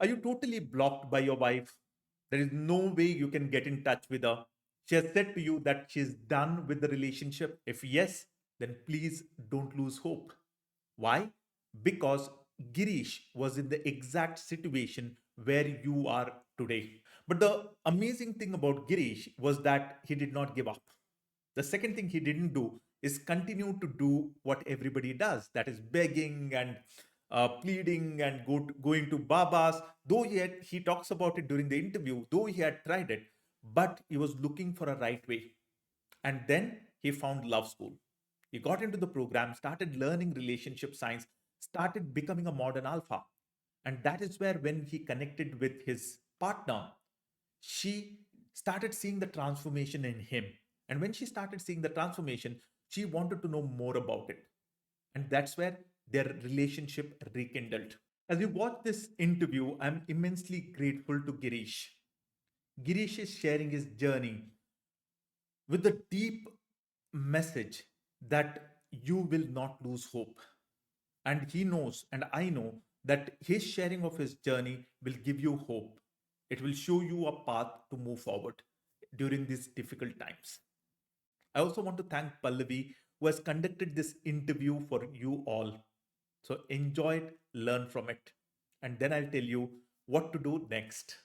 Are you totally blocked by your wife? There is no way you can get in touch with her. She has said to you that she's done with the relationship. If yes, then please don't lose hope. Why? Because Girish was in the exact situation where you are today. But the amazing thing about Girish was that he did not give up. The second thing he didn't do is continue to do what everybody does, that is begging and pleading and going to babas. Though he talks about it during the interview, though he had tried it, but he was looking for a right way. And then he found love school. He got into the program, started learning relationship science, started becoming a modern alpha. And that is where, when he connected with his partner, she started seeing the transformation in him. And when she started seeing the transformation, she wanted to know more about it. And that's where their relationship rekindled. As we watch this interview, I'm immensely grateful to Girish. Girish is sharing his journey with the deep message that you will not lose hope. And he knows, and I know, that his sharing of his journey will give you hope. It will show you a path to move forward during these difficult times. I also want to thank Pallavi, who has conducted this interview for you all. So enjoy it, learn from it, and then I'll tell you what to do next.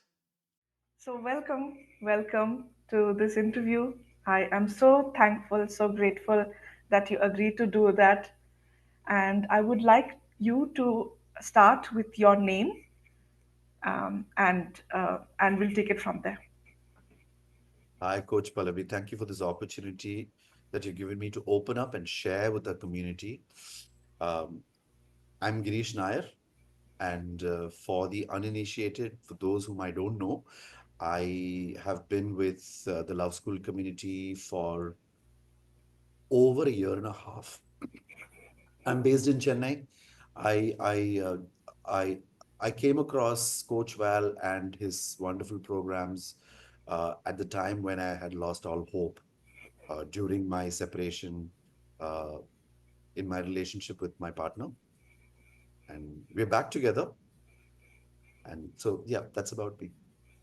So, welcome to this interview. I am so thankful, so grateful that you agreed to do that. And I would like you to start with your name, and we'll take it from there. Hi, Coach Pallavi. Thank you for this opportunity that you've given me to open up and share with the community. Um, I'm Girish Nair, and for the uninitiated, for those whom I don't know, I have been with the Love School community for over a year and a half. I'm based in Chennai. I I uh, I I came across Coach Val and his wonderful programs at the time when I had lost all hope during my separation uh, in my relationship with my partner, and we're back together. And so, yeah, that's about me.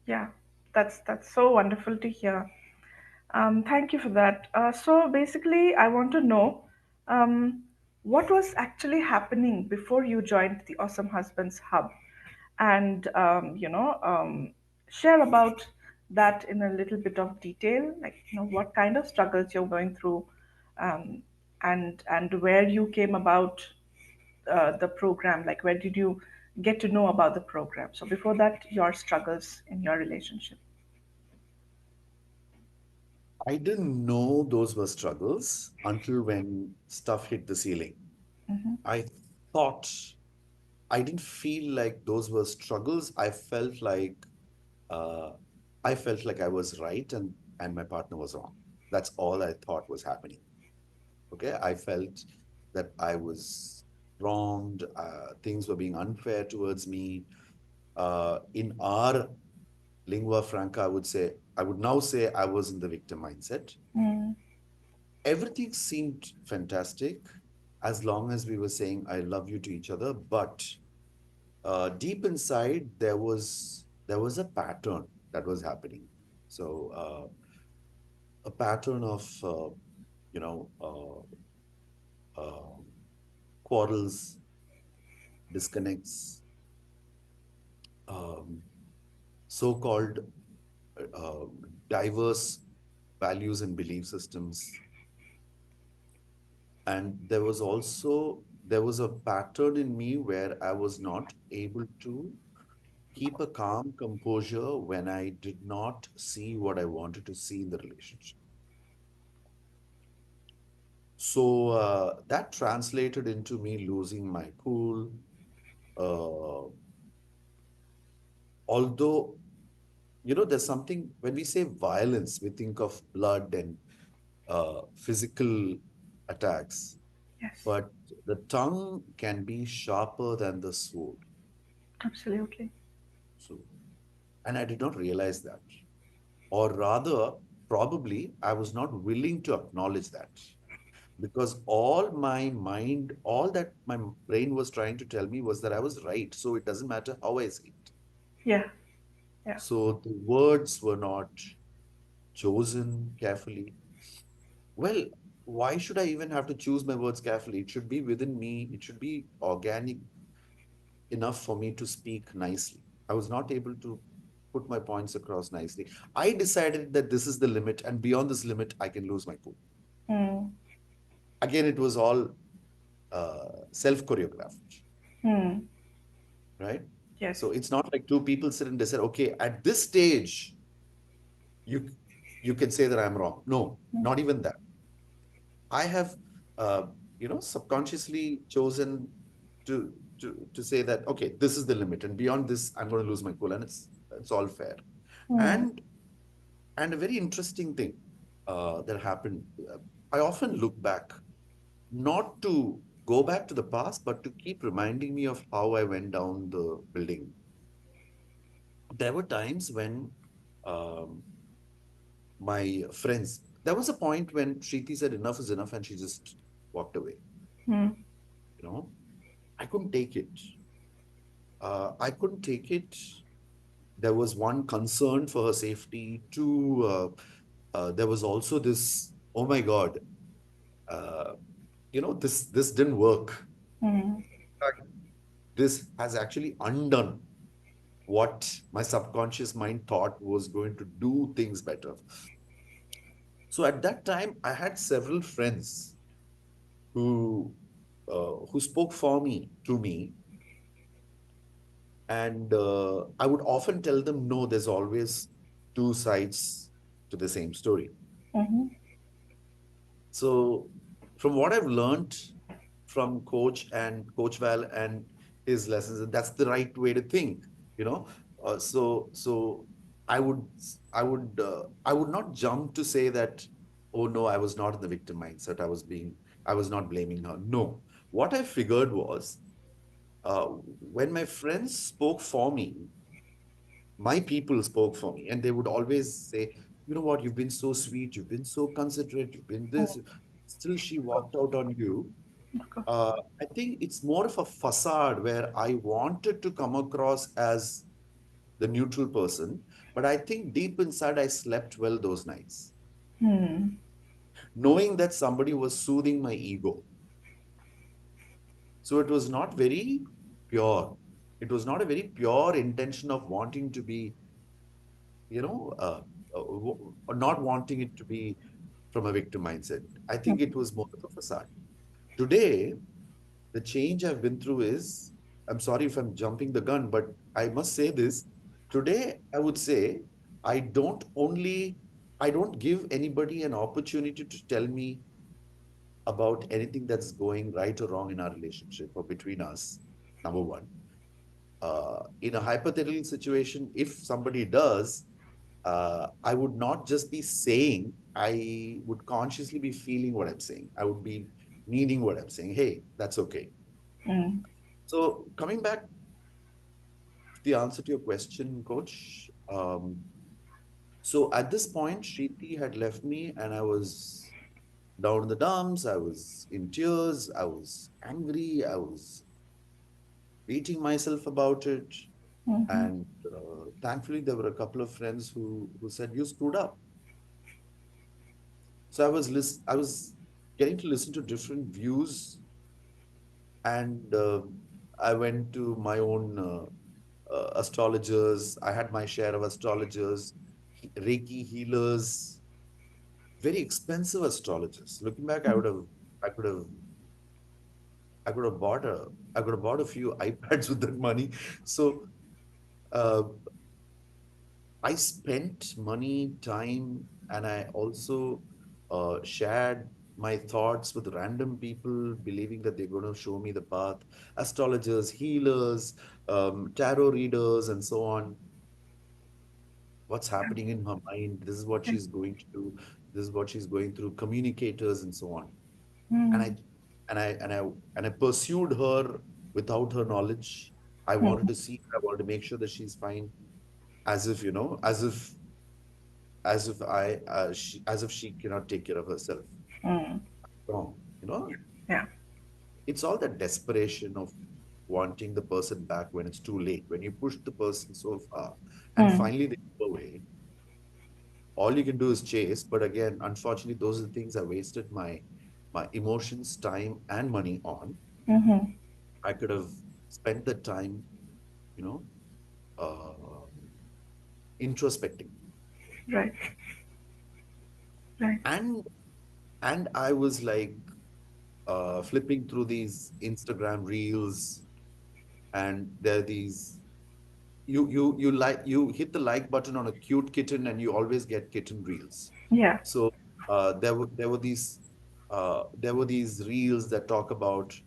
Yeah, that's so wonderful to hear. Thank you for that. So basically, I want to know um, what was actually happening before you joined the Awesome Husbands Hub, and share about that in a little bit of detail. Like, what kind of struggles you're going through, um, and where you came about the program. Like, where did you get to know about the program? So before that, your struggles in your relationship. I didn't know those were struggles until when stuff hit the ceiling. I thought I didn't feel like those were struggles. Uh, I felt like I was right and my partner was wrong. That's all I thought was happening. Okay, I felt that I was wronged. Things were being unfair towards me. In our lingua franca, I would now say I was in the victim mindset. Mm, Everything seemed fantastic as long as we were saying I love you to each other, but deep inside there was a pattern that was happening. So a pattern of you know uh, quarrels, disconnects, um, so-called uh, diverse values and belief systems. And there was a pattern in me where I was not able to keep a calm composure when I did not see what I wanted to see in the relationship. So that translated into me losing my cool. Uh, Although, there's something when we say violence, we think of blood and physical attacks, yes, but the tongue can be sharper than the sword. absolutely. So, and I did not realize that. Or rather, probably I was not willing to acknowledge that because all my mind, all that my brain was trying to tell me was that I was right. So it doesn't matter how I see it. Yeah. Yeah. So the words were not chosen carefully. Well, why should I even have to choose my words carefully? It should be within me, it should be organic enough for me to speak nicely. I was not able to put my points across nicely. I decided that this is the limit, and beyond this limit, I can lose my cool. Mm. Again, it was all self choreographed, Mm. right? Yes. So it's not like two people sit and decide, okay, at this stage, you you can say that I'm wrong. No, Mm. not even that. I have, subconsciously chosen to say that okay, this is the limit, and beyond this, I'm going to lose my cool, and it's all fair. Mm. And and a very interesting thing that happened. I often look back, not to go back to the past, but to keep reminding me of how I went down the building. There were times when um, my friends. There was a point when Shriti said enough is enough, and she just walked away. Mm. You know, I couldn't take it. I couldn't take it. There was one concern for her safety. Two, there was also this. Oh my God, uh, this didn't work. Mm. In fact, this has actually undone what my subconscious mind thought was going to do things better. So at that time, I had several friends who who spoke for me to me, and I would often tell them, no, there's always two sides to the same story. Mm-hmm. So, from what I've learned from Coach Val and his lessons, that's the right way to think. You know, so I would I would not jump to say that, oh no, I was not in the victim mindset. I was not blaming her. No, what I figured was uh, when my friends spoke for me, my people spoke for me, and they would always say, you know what, you've been so sweet, you've been so considerate, you've been this. Still, she walked out on you. Of course. I think it's more of a facade where I wanted to come across as the neutral person, but I think deep inside I slept well those nights, Mm. knowing that somebody was soothing my ego. So it was not very pure. It was not a very pure intention of wanting to be, you know, not wanting it to be from a victim mindset. I think it was more of a facade. Today, the change I've been through is, I'm sorry if I'm jumping the gun, but I must say this. Today, I would say, I don't give anybody an opportunity to tell me about anything that's going right or wrong in our relationship or between us. Number one. In a hypothetical situation, if somebody does, I would not just be saying, I would consciously be feeling what I'm saying. I would be meaning what I'm saying. Hey, that's okay. Mm. So, coming back to the answer to your question, coach. So, at this point, Shriti had left me, and I was down in the dumps. I was in tears. I was angry. I was beating myself about it. Mm-hmm. And thankfully, there were a couple of friends who said, "You screwed up." So I was getting to listen to different views, and I went to my own astrologers. I had my share of astrologers, Reiki healers, very expensive astrologers. Looking back, I could have, I could have bought a few iPads with that money. So uh, I spent money, time, and I also shared my thoughts with random people, believing that they're going to show me the path. Astrologers, healers, tarot readers, and so on. What's happening in her mind? This is what she's going to do. This is what she's going through. Communicators and so on. And Mm. I, and I pursued her without her knowledge. I wanted Mm. to see. I wanted to make sure that she's fine, as if as if she cannot take care of herself. Mm. Wrong. Yeah. It's all that desperation of. wanting the person back when it's too late. When you push the person so far and Mm. finally they go away, all you can do is chase. But again, unfortunately, those are the things I wasted my emotions, time, and money on. Mm-hmm. I could have spent the time, you know, uh, introspecting. Right. Right. And I was like flipping through these Instagram reels, and there are these you hit the like button on a cute kitten, and you always get kitten reels. Yeah. So there were these reels that talk about,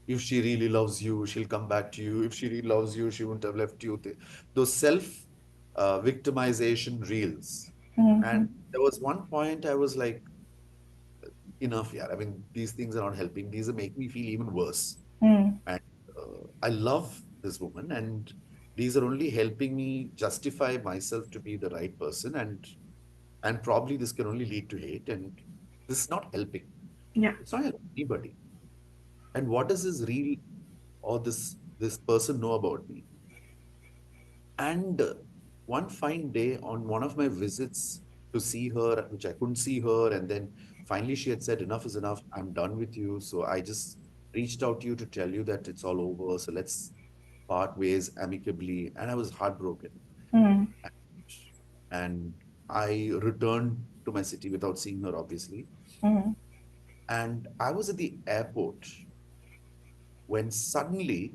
if she really loves you, she'll come back to you. If she really loves you, she wouldn't have left you. Those self victimization reels. Mm-hmm. And there was one point I was like, enough, yeah. I mean, these things are not helping. These are making me feel even worse. Mm. And I love this woman, and these are only helping me justify myself to be the right person. And probably this can only lead to hate. And this is not helping. Yeah. It's not helping anybody. And what does this reel or this person know about me? And one fine day on one of my visits to see her, which I couldn't see her, and then finally she had said, "Enough is enough. I'm done with you. So I just reached out to you to tell you that it's all over. So let's part ways amicably." And I was heartbroken. Mm. And I returned to my city without seeing her, obviously. Mm. And I was at the airport when suddenly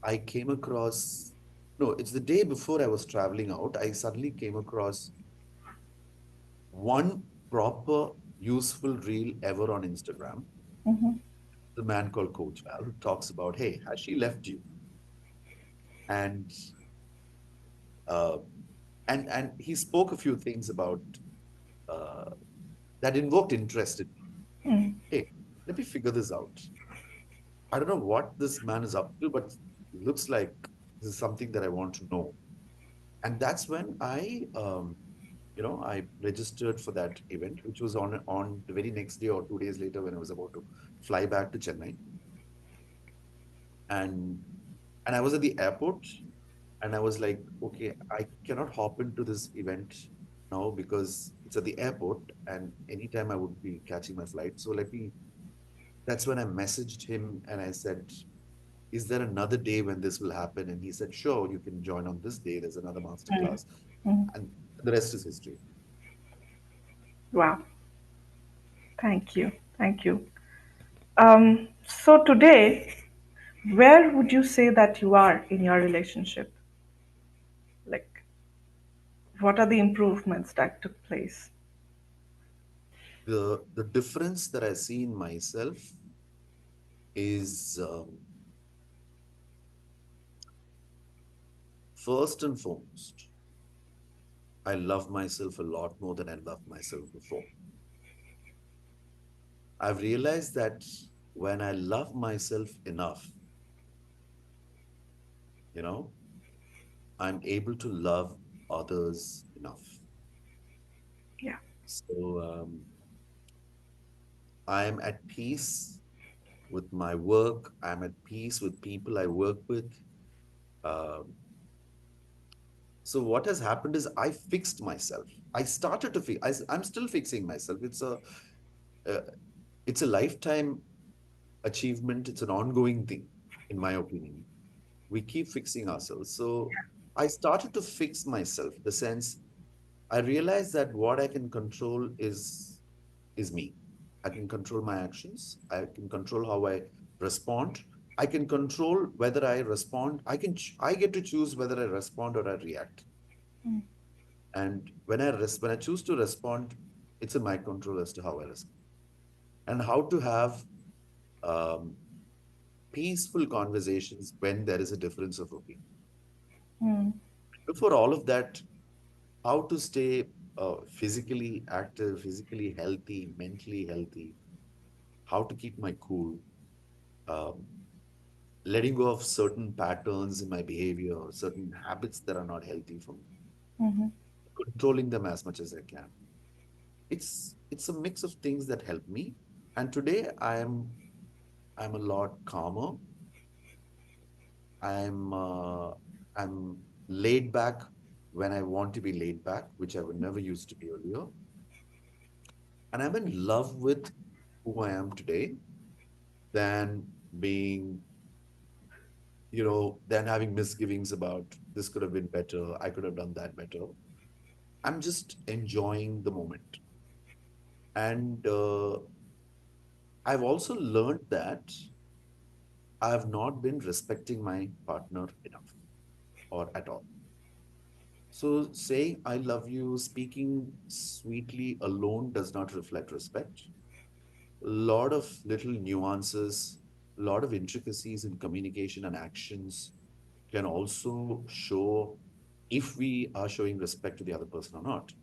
I came across, no, it's the day before I was traveling out. I suddenly came across one proper useful reel ever on Instagram. Mm-hmm. The man called Coach Val, who talks about, hey, has she left you? And uh, and he spoke a few things about uh, that invoked interest in me. Mm. Hey, let me figure this out. I don't know what this man is up to, but it looks like this is something that I want to know. And that's when I registered for that event, which was on the very next day or 2 days later when I was about to fly back to Chennai. And I was at the airport, and I was like, okay, I cannot hop into this event now because it's at the airport, and anytime I would be catching my flight. So that's when I messaged him and I said, is there another day when this will happen? And he said, sure, you can join on this day. There's another Mm. masterclass. Mm. And the rest is history. Wow. Thank you. Thank you. So today, where would you say that you are in your relationship? Like, what are the improvements that took place? The difference that I see in myself is, first and foremost, I love myself a lot more than I loved myself before. I've realized that when I love myself enough, you know, I'm able to love others enough. Yeah. So I am at peace with my work. I'm at peace with people I work with. Um, so what has happened is I fixed myself. I started to fix. I'm still fixing myself. Uh, it's a lifetime achievement. It's an ongoing thing, in my opinion. We keep fixing ourselves. So I started to fix myself. The sense I realized that what I can control is me. I can control my actions. I can control how I respond. I can control whether I respond. I get to choose whether I respond or I react. Mm. And when I choose to respond, it's in my control as to how I respond and how to have um, peaceful conversations when there is a difference of opinion. Mm. Before all of that, how to stay physically active, physically healthy, mentally healthy, how to keep my cool, um, letting go of certain patterns in my behavior, certain habits that are not healthy for me, Mm-hmm. controlling them as much as I can. It's a mix of things that help me. And today I'm a lot calmer. I'm I'm laid back when I want to be laid back, which I would never used to be earlier. And I'm in love with who I am today than being, than having misgivings about this could have been better, I could have done that better. I'm just enjoying the moment. And I've also learned that I have not been respecting my partner enough or at all. So saying I love you, speaking sweetly alone does not reflect respect. A lot of little nuances, a lot of intricacies in communication and actions can also show if we are showing respect to the other person or not.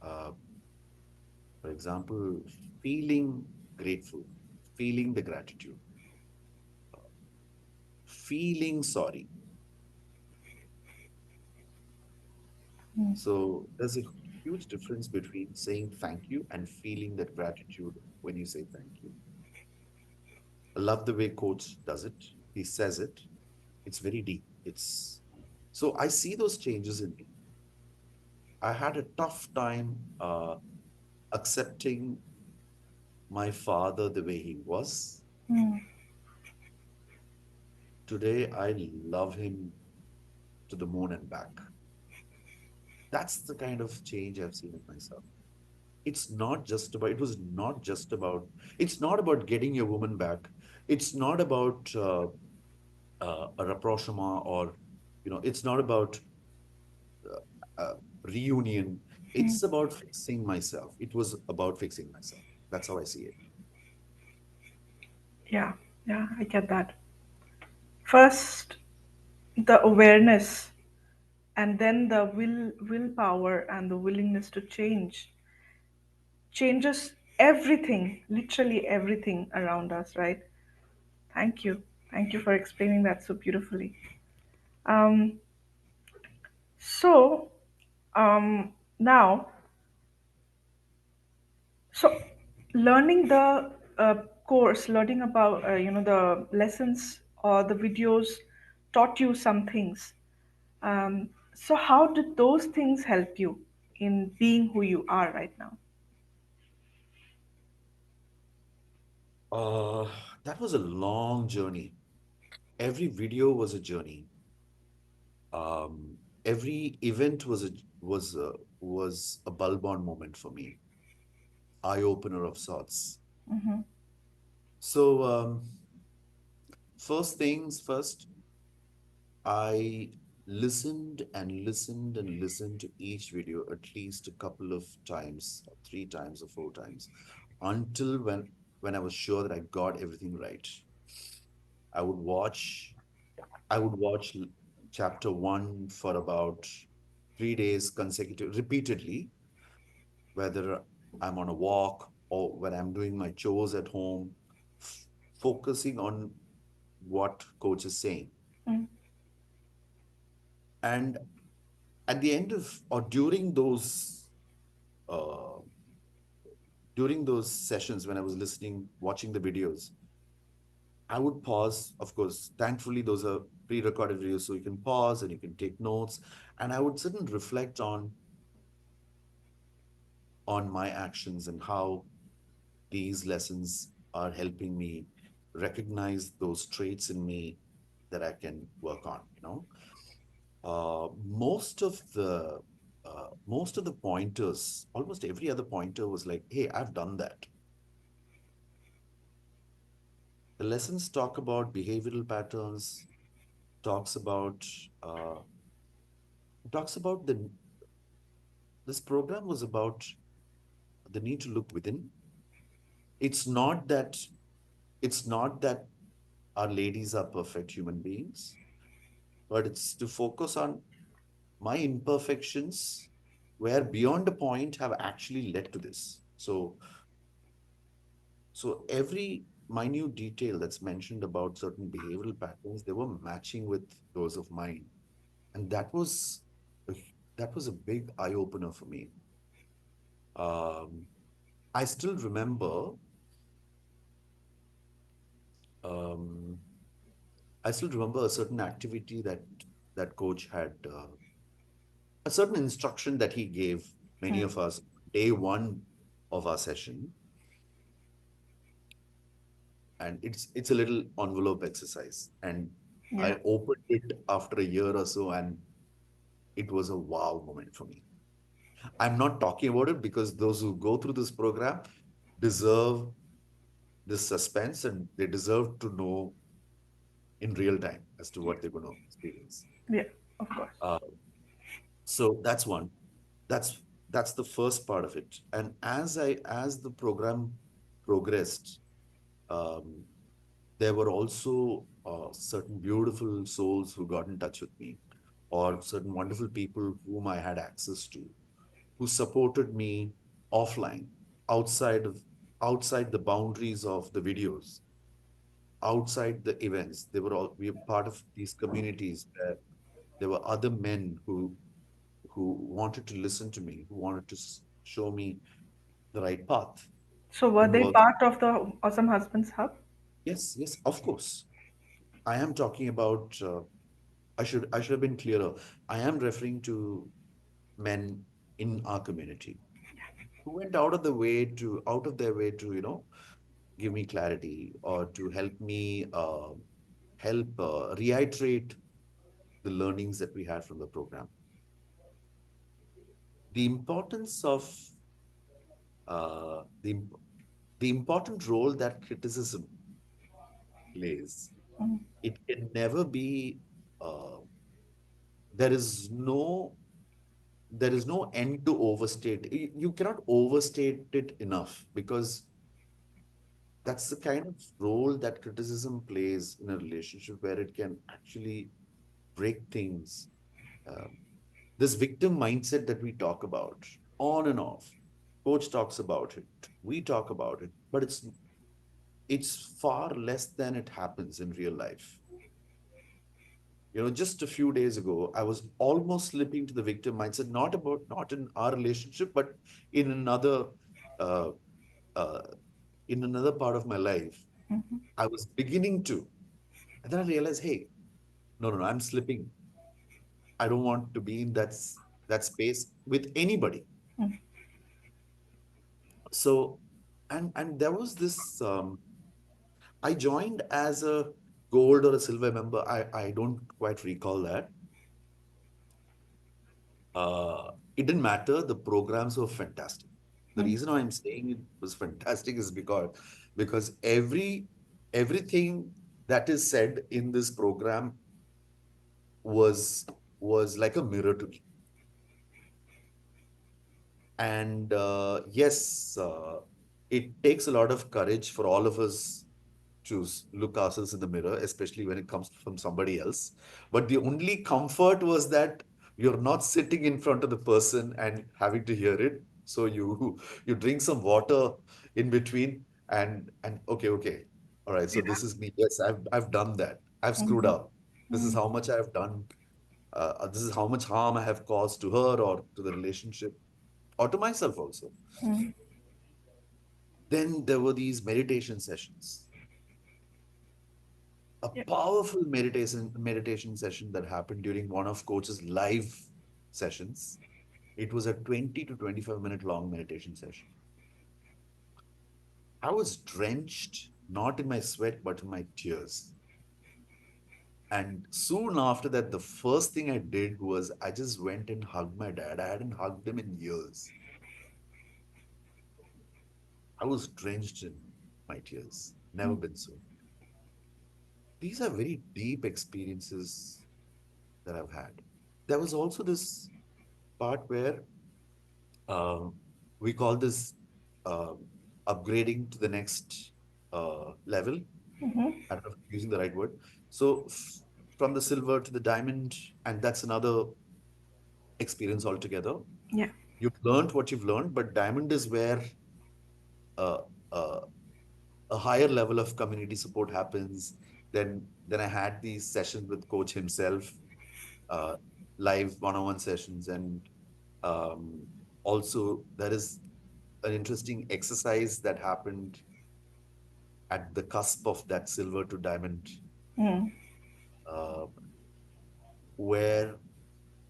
Uh, for example, feeling grateful, feeling the gratitude, feeling sorry. So there's a huge difference between saying thank you and feeling that gratitude when you say thank you. I love the way coach does it. He says it. It's very deep. It's so I see those changes in me. I had a tough time accepting my father the way he was. Mm. Today, I love him to the moon and back. That's the kind of change I've seen in myself. It was not just about, it's not about getting your woman back. It's not about a rapprochement or, it's not about uh, reunion. It's about fixing myself. It was about fixing myself. That's how I see it. Yeah, yeah, I get that. First, the awareness, and then the willpower and the willingness to change changes everything, literally everything around us, right? Thank you. Thank you for explaining that so beautifully. Um, so, now, so learning the course, learning about, the lessons or the videos taught you some things. So, how did those things help you in being who you are right now? Uh, that was a long journey. Every video was a journey. Um, every event was a bulb on moment for me, eye opener of sorts. Hmm. So first things first, I listened and listened and listened to each video at least a couple of times, 3 times or 4 times, until when I was sure that I got everything right. I would watch I would watch chapter one for about 3 days consecutive, repeatedly, whether I'm on a walk or when I'm doing my chores at home, focusing on what coach is saying. Mm. And at the end of or uh, during those sessions when I was listening, watching the videos, I would pause. Of course, thankfully, those are pre-recorded videos, so you can pause and you can take notes. And I would sit and reflect on my actions and how these lessons are helping me recognize those traits in me that I can work on. Uh, most of the most of the pointers, almost every other pointer was like, "Hey, I've done that." The lessons talk about behavioral patterns, talks about uh, talks about the this program was about the need to look within. It's not that it's not that our ladies are perfect human beings, but it's to focus on my imperfections where beyond a point have actually led to this. So every minute detail that's mentioned about certain behavioral patterns, they were matching with those of mine. And a, that was a big eye opener for me. Um, I still remember um, I still remember a certain activity that coach had, a certain instruction that he gave many of us day one of our session, and it's a little envelope exercise. And Yeah. I opened it after a year or so, and it was a wow moment for me. I'm not talking about it because those who go through this program deserve this suspense, and they deserve to know in real time as to what they're going to experience. Yeah. Of course. Uh, so that's one. That's that's the first part of it. And as the program progressed, um, there were also certain beautiful souls who got in touch with me, or certain wonderful people whom I had access to, who supported me offline, outside of outside the boundaries of the videos, outside the events. They were all we were part of these communities where there were other men who wanted to listen to me, who wanted to show me the right path, So were and they who are part of the Awesome Husbands Hub? yes, yes, of course. I am talking about. I should have been clearer. I am referring to men in our community who went out of their way to give me clarity, or to help me help reiterate the learnings that we had from the program. The importance of uh, the imp- the important role that criticism plays. It can never be. Uh, there is no end to overstate. You cannot overstate it enough, because that's the kind of role that criticism plays in a relationship, where it can actually break things. Um, this victim mindset that we talk about on and off, coach talks about it, we talk about it, but it's far less than it happens in real life. Just a few days ago, I was almost slipping to the victim mindset, not in our relationship, but in another uh, uh, in another part of my life. I was beginning to, and then I realized, hey, no, no, no, I'm slipping. I don't want to be in that space with anybody. So, and there was this. I joined as a gold or a silver member. I don't quite recall that. It didn't matter. The programs were fantastic. The reason why I'm saying it was fantastic is because everything that is said in this program was was like a mirror to me. And yes, it takes a lot of courage for all of us to look ourselves in the mirror, especially when it comes from somebody else. But the only comfort was that you're not sitting in front of the person and having to hear it. So you you drink some water in between, and okay, okay, all right. So this is me. Yes, I've done that. I've screwed up. This is how much I've done. This is how much harm I have caused to her, or to the relationship, or to myself also. Then there were these meditation sessions, a Yeah. powerful meditation session that happened during one of coach's live sessions. It was a 20 to 25-minute long meditation session. I was drenched, not in my sweat, but in my tears. And soon after that, the first thing I did was I just went and hugged my dad. I hadn't hugged him in years. I was drenched in my tears. Never been so. These are very deep experiences that I've had. There was also this part where um, we call this um, upgrading to the next level. I don't know if I'm using the right word. So from the silver to the diamond, and that's another experience altogether. Yeah. You've learned what you've learned, but diamond is where uh, uh, a higher level of community support happens. Then I had these sessions with coach himself, uh, live one-on-one sessions, and um, also there is an interesting exercise that happened at the cusp of that silver to diamond. uh, where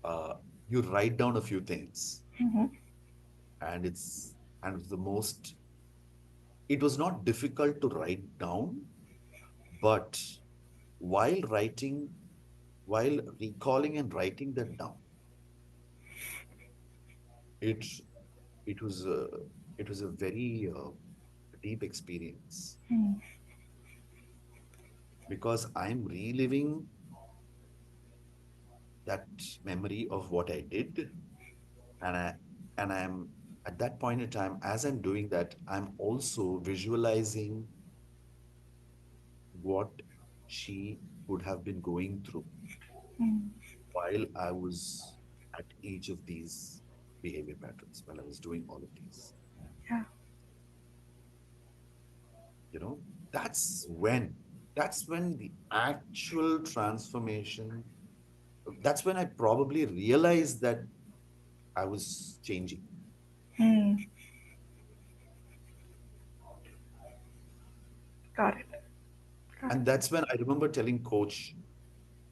uh, you write down a few things, Mm-hmm. and the most. It was not difficult to write down, but while writing, while recalling and writing that down, it it was a it was a very deep experience because I'm reliving that memory of what I did, and I'm at that point in time, as I'm doing that, I'm also visualizing what she would have been going through while I was at each of these behavior patterns, while I was doing all of these. Yeah. You know, that's when that's when the actual transformation, that's when I probably realized that I was changing. Mm. Got it. Got And it. that's when I remember telling coach,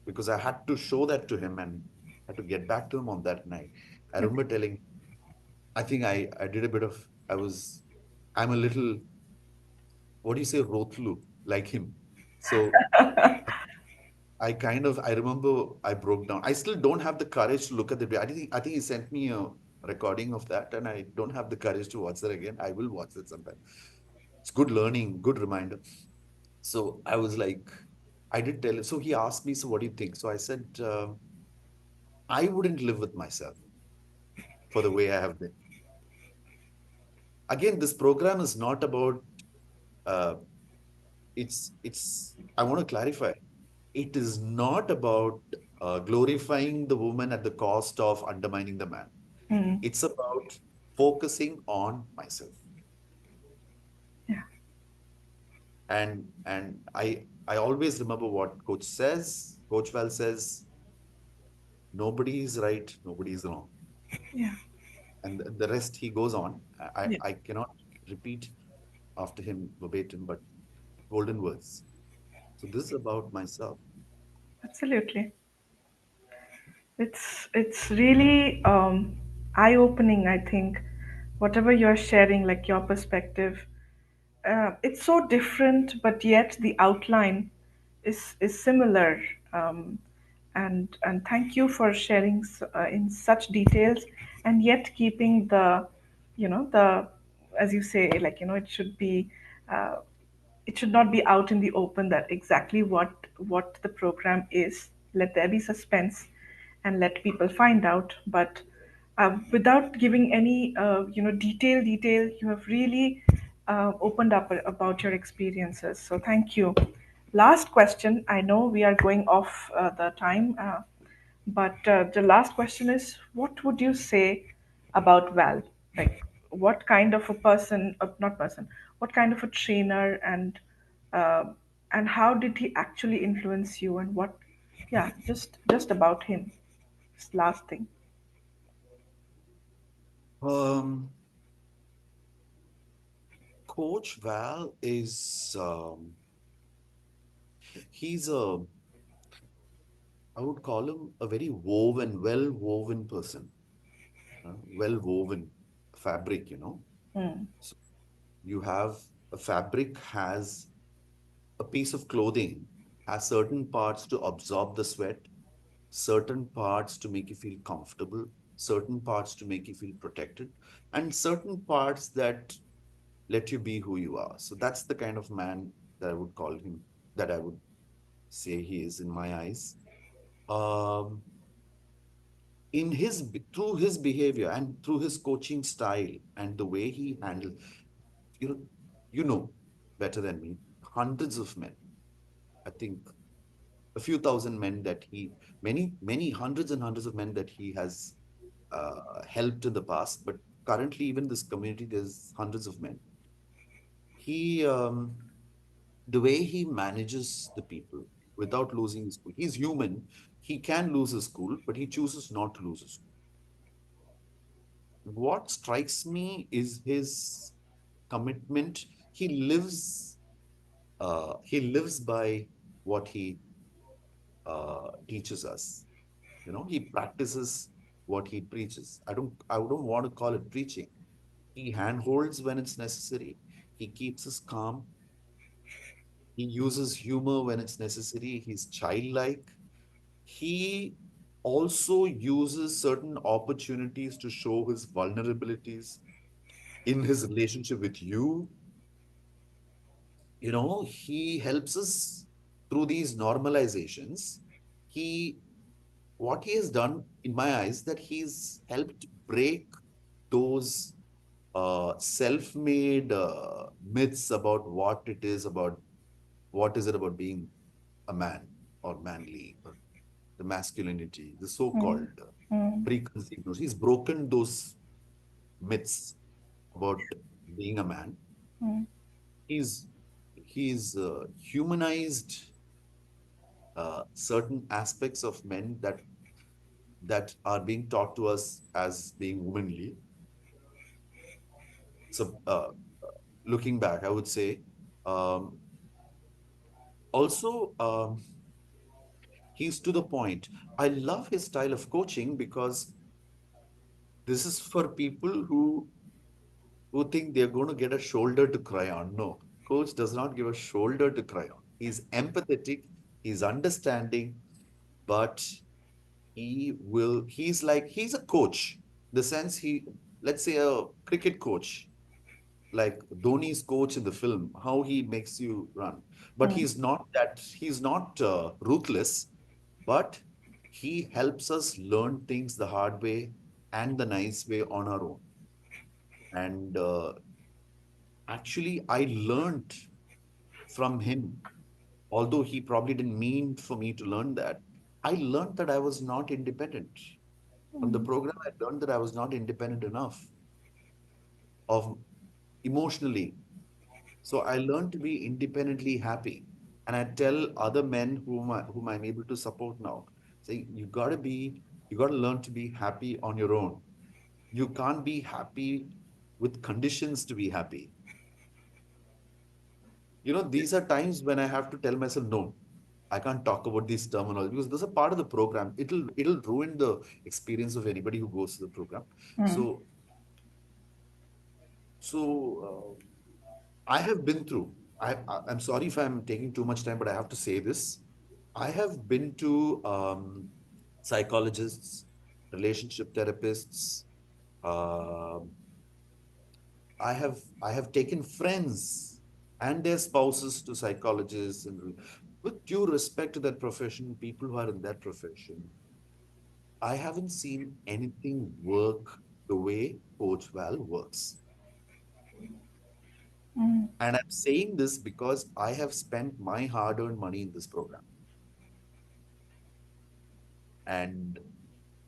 because I had to show that to him and had to get back to him on that night. I Okay. remember telling, I think I did a bit of, I'm a little, what do you say, Rotlu, like him. So I remember I broke down. I still don't have the courage to look at the video. I think he sent me a recording of that, and I don't have the courage to watch that again. I will watch it sometime. It's good learning, good reminder. So I was like, I did tell him. So he asked me, so what do you think? So I said, I wouldn't live with myself for the way I have been. Again, this program is not about, uh, I want to clarify, it is not about glorifying the woman at the cost of undermining the man. Mm. It's about focusing on myself. Yeah. And I always remember what coach says. Coach Val says, nobody is right, nobody is wrong. Yeah. And the rest he goes on. Yeah. I cannot repeat after him verbatim, but golden words. So this is about myself. Absolutely. It's really eye-opening, I think. Whatever you're sharing, like your perspective, it's so different, but yet the outline is similar. Um, and thank you for sharing in such details, and yet keeping the, the, as you say, like, uh, it should not be out in the open that exactly what the program is. Let there be suspense, and let people find out. But without giving any detail, you have really opened up about your experiences. So thank you. Last question. I know we are going off the time. But the last question is, what would you say about Val? Like, what kind of a person, not person, what kind of a trainer, uh, and how did he actually influence you? And what, yeah, just about him. Just last thing. Um, Coach Val is he's a I would call him a very well woven person, well woven fabric. Mm, So you have a fabric has a piece of clothing has certain parts to absorb the sweat, certain parts to make you feel comfortable, certain parts to make you feel protected, and certain parts that let you be who you are. So that's the kind of man that I would call him, that I would say he is in my eyes. Um, through his behavior and through his coaching style and the way he handled, you know, you know better than me, hundreds of men. I think a few thousand men that many hundreds and hundreds of men that he has helped in the past. But currently, even this community, there's hundreds of men. He, the way he manages the people without losing his cool. He's human. He can lose his cool, but he chooses not to lose his cool. What strikes me is his commitment. He lives by what he teaches us. You know, he practices what he preaches. I don't want to call it preaching. He handholds when it's necessary. He keeps us calm. He uses humor when it's necessary. He's childlike. He also uses certain opportunities to show his vulnerabilities in his relationship with you. You know, he helps us through these normalizations. He, what he has done, in my eyes, that he's helped break those self-made myths about what is it about being a man or manly or the masculinity, the so-called Mm, mm, preconceived notions. He's broken those myths about being a man. mm, He's he's humanized certain aspects of men that are being taught to us as being womanly. So, looking back, I would say, um, also, he's to the point. I love his style of coaching because this is for people who think they're going to get a shoulder to cry on. No, coach does not give a shoulder to cry on. He's empathetic, he's understanding, but he's a coach. The sense let's say a cricket coach, like Dhoni's coach in the film, how he makes you run. But mm. he's not ruthless, but he helps us learn things the hard way and the nice way on our own. And actually, I learned from him, although he probably didn't mean for me to learn that. I learned that I was not independent. From the program, I learned that I was not independent enough of emotionally. So I learned to be independently happy. And I tell other men whom I'm able to support now, say, you gotta learn to be happy on your own. You can't be happy with conditions to be happy. You know, these are times when I have to tell myself, no, I can't talk about these terminology because those are part of the program. It'll ruin the experience of anybody who goes to the program. Mm. So so I have been through. I'm sorry if I'm taking too much time, but I have to say this. I have been to psychologists, relationship therapists. Um I have taken friends and their spouses to psychologists, and with due respect to that profession, people who are in that profession, I haven't seen anything work the way Coach Val works. And I'm saying this because I have spent my hard-earned money in this program, and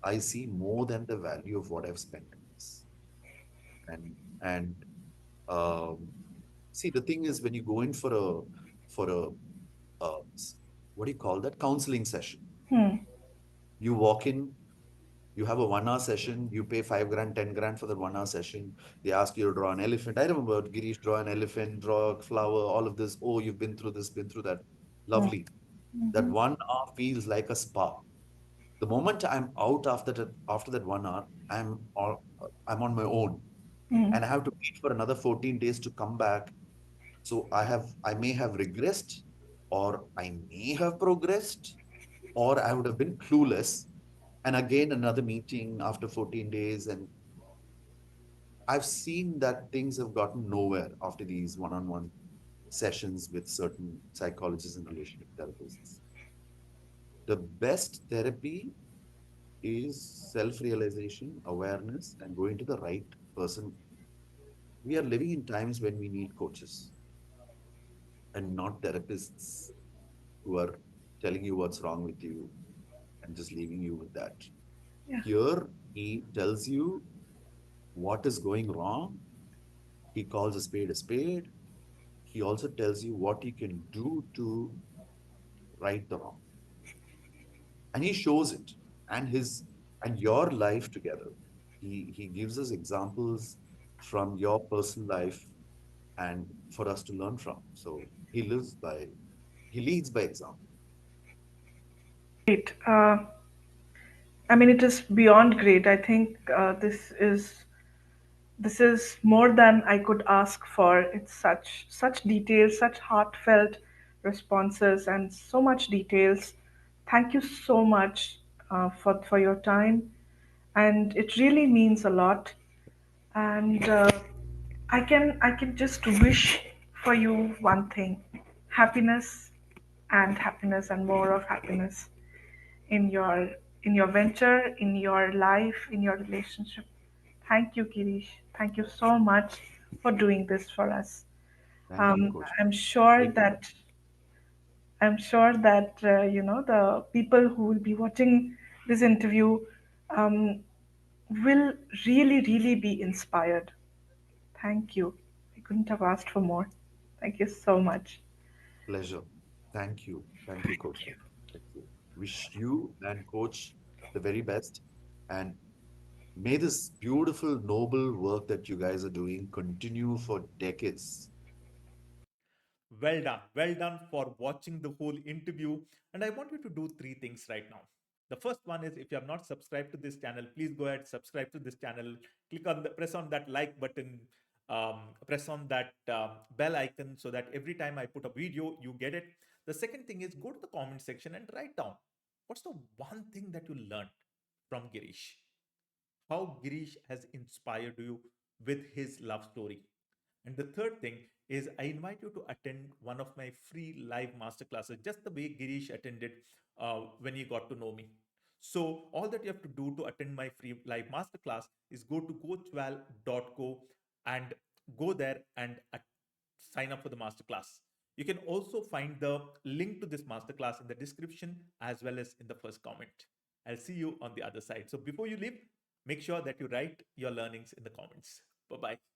I see more than the value of what I've spent in this. And um, see, the thing is, when you go in for a what do you call that, counseling session, Mm. you walk in, you have a 1 hour session, you pay 5 grand, 10 grand for the 1 hour session. They ask you to draw an elephant. I remember Girish, draw an elephant, draw a flower, all of this. Oh, you've been through this, been through that. Mm. Lovely. That 1 hour feels like a spa. The moment I'm out after that 1 hour, I'm on my own, Mm. and I have to wait for another 14 days to come back. So I may have regressed, or I may have progressed, or I would have been clueless. And again, another meeting after 14 days. And I've seen that things have gotten nowhere after these one-on-one sessions with certain psychologists and relationship therapists. The best therapy is self-realization, awareness, and going to the right person. We are living in times when we need coaches and not therapists who are telling you what's wrong with you and just leaving you with that. Yeah. Here, he tells you what is going wrong. He calls a spade a spade. He also tells you what you can do to right the wrong. And he shows it and his and your life together. He gives us examples from your personal life and for us to learn from. So he leads by example. Great. I mean, it is beyond great. I think this is more than I could ask for. It's such details, such heartfelt responses, and so much details. Thank you so much for your time, and it really means a lot. And I can just wish for you one thing: happiness, and happiness, and more of happiness in your venture, in your life, in your relationship. Thank you, Girish. Thank you so much for doing this for us. Thank you, Um, Coach. I'm sure Great. that I'm sure that the people who will be watching this interview um, will really be inspired. Thank you. I couldn't have asked for more. Thank you so much. Pleasure. Thank you. Thank you, Coach. Thank you. Wish you and Coach the very best. And may this beautiful, noble work that you guys are doing continue for decades. Well done. Well done for watching the whole interview. And I want you to do three things right now. The first one is if you have not subscribed to this channel, please go ahead, subscribe to this channel, press on that like button, press on that bell icon so that every time I put a video, you get it. The second thing is go to the comment section and write down what's the one thing that you learned from Girish, how Girish has inspired you with his love story. And the third thing is I invite you to attend one of my free live masterclasses, just the way Girish attended when he got to know me. So all that you have to do to attend my free live masterclass is go to coachval.co and go there and sign up for the masterclass. You can also find the link to this masterclass in the description as well as in the first comment. I'll see you on the other side. So before you leave, make sure that you write your learnings in the comments. Bye bye.